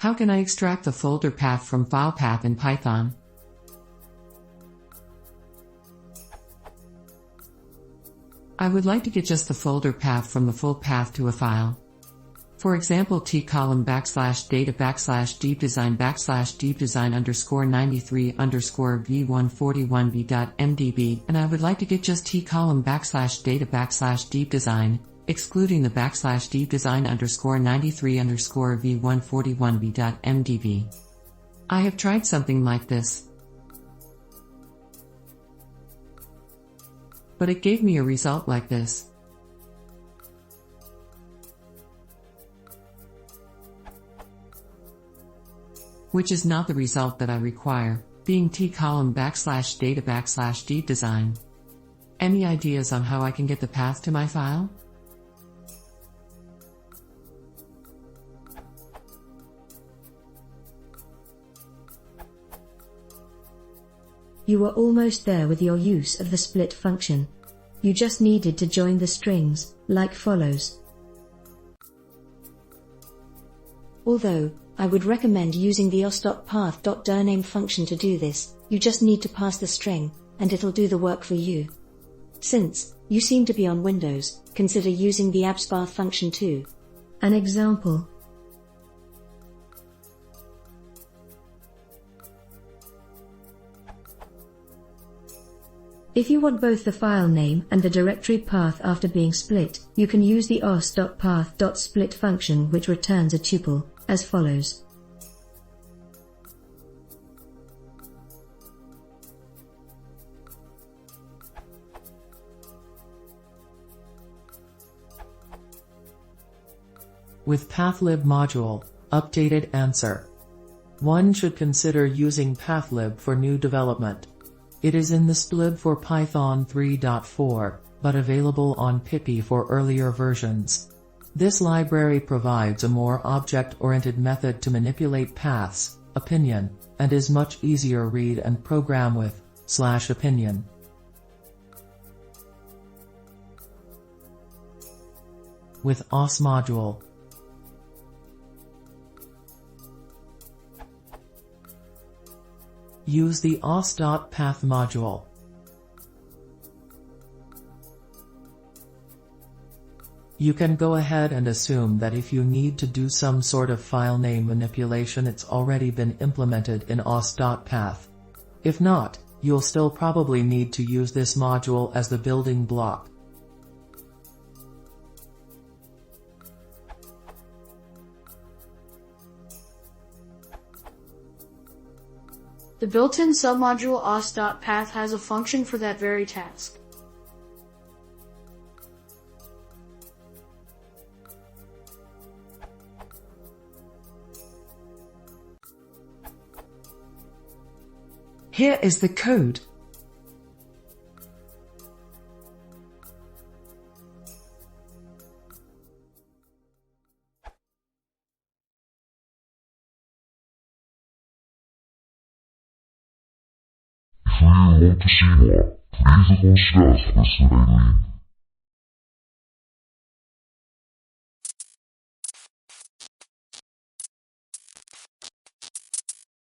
How can I extract the folder path from file path in Python? I would like to get just the folder path from the full path to a file. For example, tcolumn_data_deepdesign_93_v141b.mdb, and I would like to get just tcolumn_data_deepdesign, excluding the \design_93_v141b.mdb. I have tried something like this, but it gave me a result like this. Which is not the result that I require, being tcolumn_data_deepdesign. Any ideas on how I can get the path to my file? You were almost there with your use of the split function. You just needed to join the strings, like follows. Although, I would recommend using the os.path.dirname function to do this. You just need to pass the string, and it'll do the work for you. Since you seem to be on Windows, consider using the abspath function too. An example. If you want both the file name and the directory path after being split, you can use the os.path.split function, which returns a tuple, as follows. With pathlib module, updated answer. One should consider using pathlib for new development. It is in the splib for Python 3.4, but available on Pippi for earlier versions. This library provides a more object-oriented method to manipulate paths, opinion, and is much easier read and program with /opinion. With os module. Use the os.path module. You can go ahead and assume that if you need to do some sort of file name manipulation, it's already been implemented in os.path. If not, you'll still probably need to use this module as the building block. The built-in submodule os.path has a function for that very task. Here is the code. If you want to see more, please consider this link.